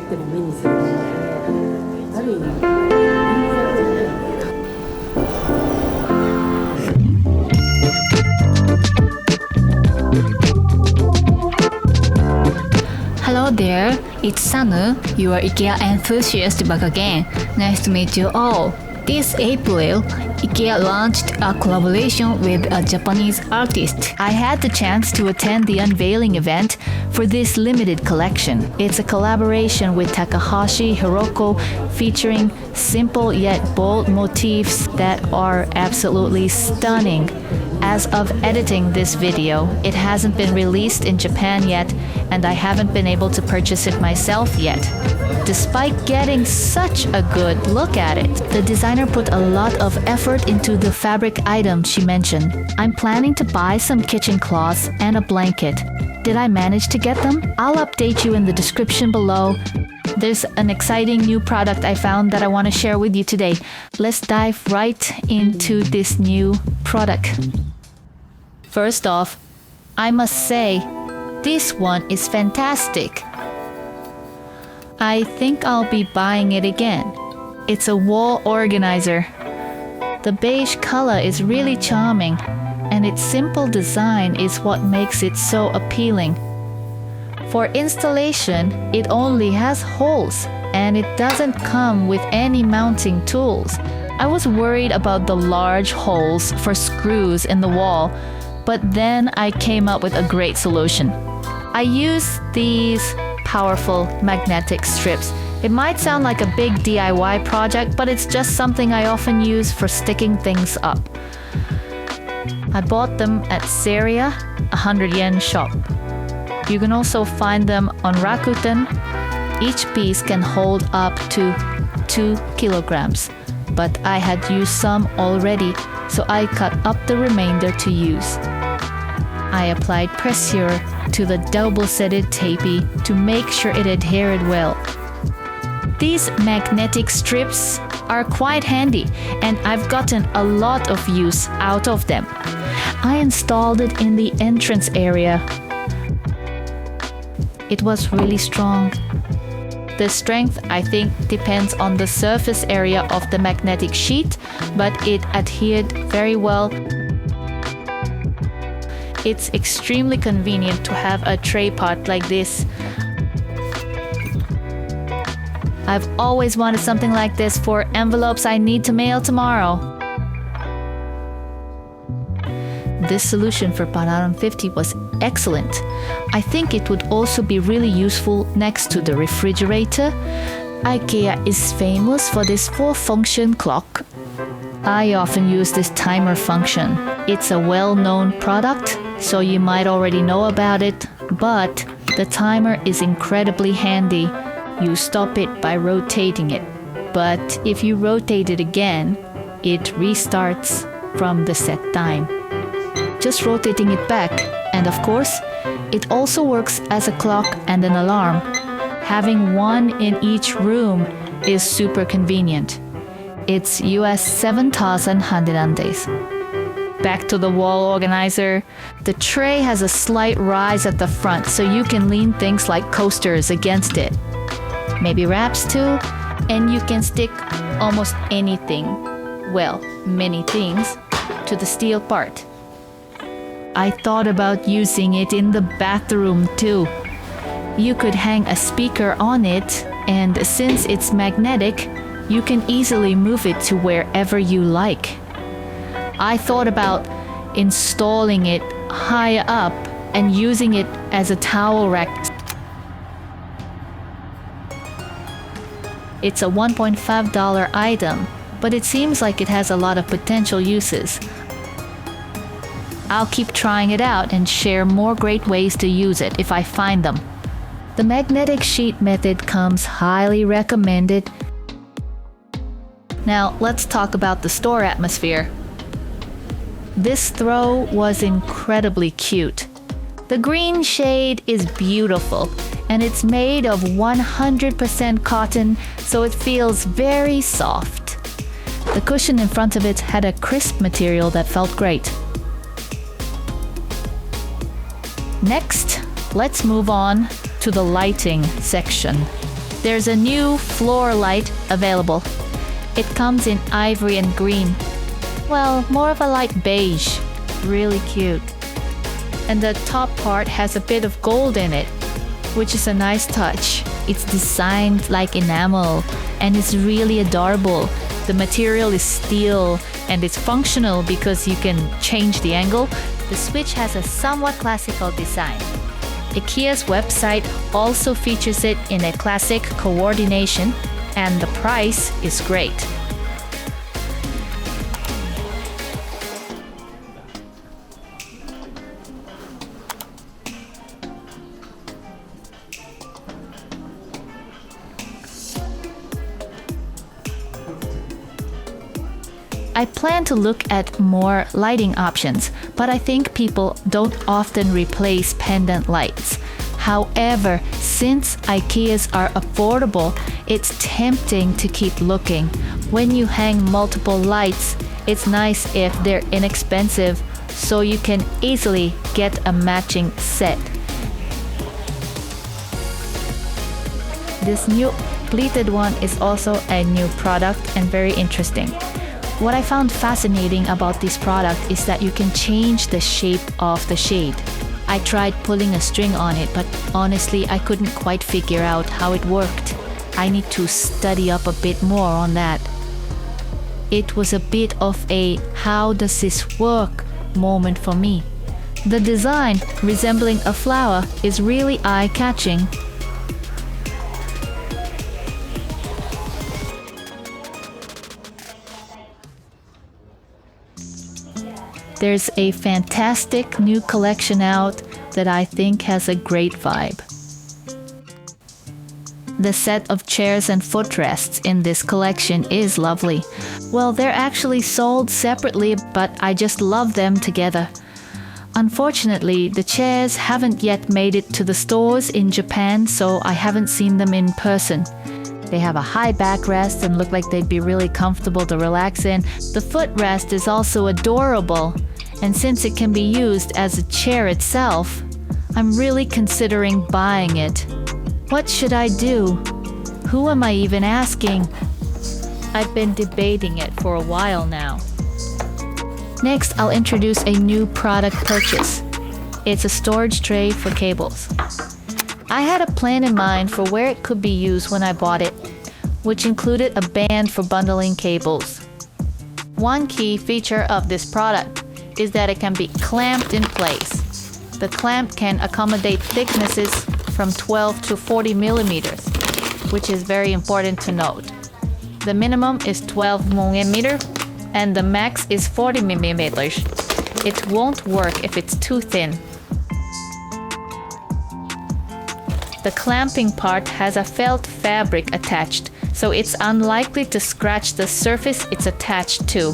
っても目にするもので、ある意味人間じゃない。Hello there, it's Sanu, your IKEA enthusiast back again. Nice to meet you all. This April, IKEA launched a collaboration with a Japanese artist. I had the chance to attend the unveiling event for this limited collection. It's a collaboration with Takahashi Hiroko featuring simple yet bold motifs that are absolutely stunning. As of editing this video, it hasn't been released in Japan yet, and I haven't been able to purchase it myself yet. Despite getting such a good look at it, the designer put a lot of effort into the fabric items she mentioned. I'm planning to buy some kitchen cloths and a blanket. Did I manage to get them? I'll update you in the description below. There's an exciting new product I found that I want to share with you today. Let's dive right into this new product. First off, I must say, this one is fantastic. I think I'll be buying it again. It's a wall organizer. The beige color is really charming, and its simple design is what makes it so appealing. For installation, it only has holes, and it doesn't come with any mounting tools. I was worried about the large holes for screws in the wall, but then I came up with a great solution. I use these powerful magnetic strips. It might sound like a big DIY project, but it's just something I often use for sticking things up. I bought them at Seria, 100 yen shop. You can also find them on Rakuten. Each piece can hold up to 2 kilograms, but I had used some already, so I cut up the remainder to use. I applied pressure to the double-sided tapey to make sure it adhered well. These magnetic strips are quite handy, and I've gotten a lot of use out of them. I installed it in the entrance area. It was really strong. The strength, I think, depends on the surface area of the magnetic sheet, but it adhered very well. It's extremely convenient to have a tray pot like this. I've always wanted something like this for envelopes I need to mail tomorrow. This solution for Panaron 50 was excellent. I think it would also be really useful next to the refrigerator. IKEA is famous for this 4-function clock. I often use this timer function. It's a well-known product, so you might already know about it, but the timer is incredibly handy. You stop it by rotating it, but if you rotate it again, it restarts from the set time. Just rotating it back, and of course, it also works as a clock and an alarm. Having one in each room is super convenient. It's US 7,100 andes. Back to the wall organizer. The tray has a slight rise at the front, so you can lean things like coasters against it. Maybe wraps too, and you can stick almost anything, well, many things, to the steel part. I thought about using it in the bathroom too. You could hang a speaker on it, and since it's magnetic, you can easily move it to wherever you like. I thought about installing it higher up and using it as a towel rack. It's a $1.5 item, but it seems like it has a lot of potential uses. I'll keep trying it out and share more great ways to use it if I find them. The magnetic sheet method comes highly recommended. Now let's talk about the store atmosphere. This throw was incredibly cute. The green shade is beautiful, and it's made of 100% cotton, so it feels very soft. The cushion in front of it had a crisp material that felt great. Next, let's move on to the lighting section. there's a new floor light available. It comes in ivory and green. Well, more of a light beige. Really cute. And the top part has a bit of gold in it, which is a nice touch. It's designed like enamel and it's really adorable. The material is steel and it's functional because you can change the angle. The switch has a somewhat classical design. IKEA's website also features it in a classic coordination, and the price is great. I plan to look at more lighting options, but I think people don't often replace pendant lights. However, since IKEA's are affordable, it's tempting to keep looking. When you hang multiple lights, it's nice if they're inexpensive, so you can easily get a matching set. This new pleated one is also a new product and very interesting. What I found fascinating about this product is that you can change the shape of the shade. I tried pulling a string on it, but honestly I couldn't quite figure out how it worked. I need to study up a bit more on that. It was a bit of a "how does this work" moment for me. The design, resembling a flower, is really eye-catching. There's a fantastic new collection out that I think has a great vibe. The set of chairs and footrests in this collection is lovely. Well, they're actually sold separately, but I just love them together. Unfortunately, the chairs haven't yet made it to the stores in Japan, so I haven't seen them in person. They have a high backrest and look like they'd be really comfortable to relax in. The footrest is also adorable, and since it can be used as a chair itself, I'm really considering buying it. What should I do? Who am I even asking? I've been debating it for a while now. Next, I'll introduce a new product purchase. It's a storage tray for cables. I had a plan in mind for where it could be used when I bought it, which included a band for bundling cables. One key feature of this product is that it can be clamped in place. The clamp can accommodate thicknesses from 12 to 40 millimeters, which is very important to note. The minimum is 12 millimeters and the max is 40 millimeters. It won't work if it's too thin. The clamping part has a felt fabric attached, so it's unlikely to scratch the surface it's attached to.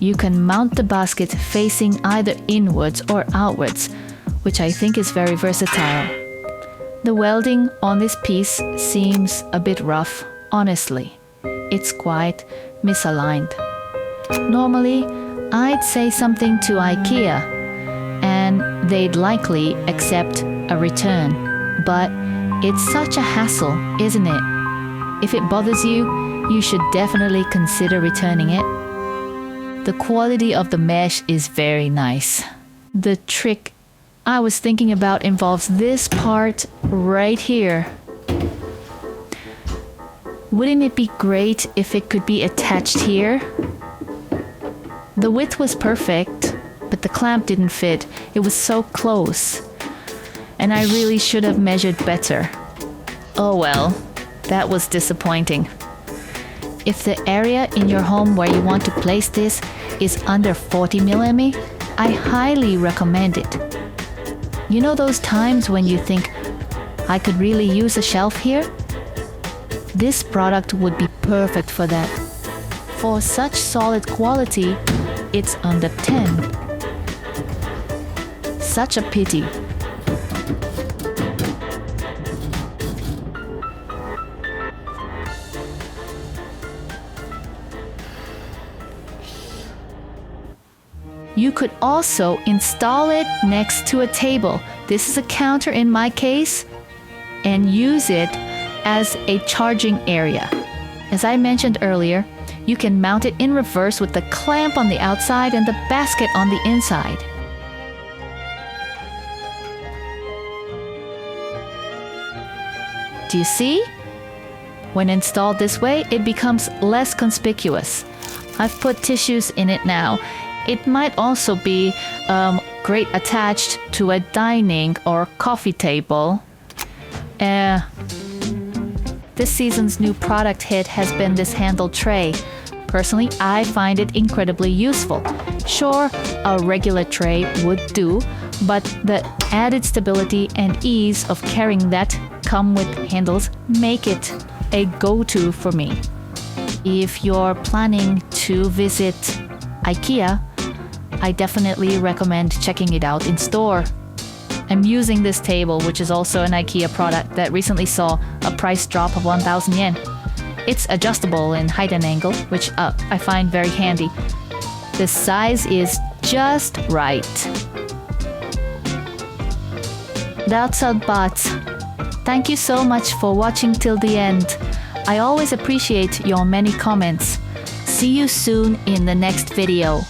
You can mount the basket facing either inwards or outwards, which I think is very versatile. The welding on this piece seems a bit rough, honestly. It's quite misaligned. Normally, I'd say something to IKEA, and they'd likely accept a return. But it's such a hassle, isn't it? If it bothers you, you should definitely consider returning it. The quality of the mesh is very nice. The trick I was thinking about involves this part right here. Wouldn't it be great if it could be attached here? The width was perfect, but the clamp didn't fit. It was so close. And I really should have measured better. Oh well, that was disappointing. If the area in your home where you want to place this is under 40 millimeters, I highly recommend it. You know those times when you think, I could really use a shelf here? This product would be perfect for that. For such solid quality, it's under 10. Such a pity. You could also install it next to a table. This is a counter in my case, and use it as a charging area. As I mentioned earlier, you can mount it in reverse with the clamp on the outside and the basket on the inside. Do you see? When installed this way, it becomes less conspicuous. I've put tissues in it now. It might also be great attached to a dining or coffee table. This season's new product hit has been this handle tray. Personally, I find it incredibly useful. Sure, a regular tray would do, but the added stability and ease of carrying that come with handles make it a go-to for me. If you're planning to visit IKEA, I definitely recommend checking it out in store. I'm using this table, which is also an IKEA product that recently saw a price drop of 1,000 yen. It's adjustable in height and angle, which I find very handy. The size is just right. That's a but. Thank you so much for watching till the end. I always appreciate your many comments. See you soon in the next video.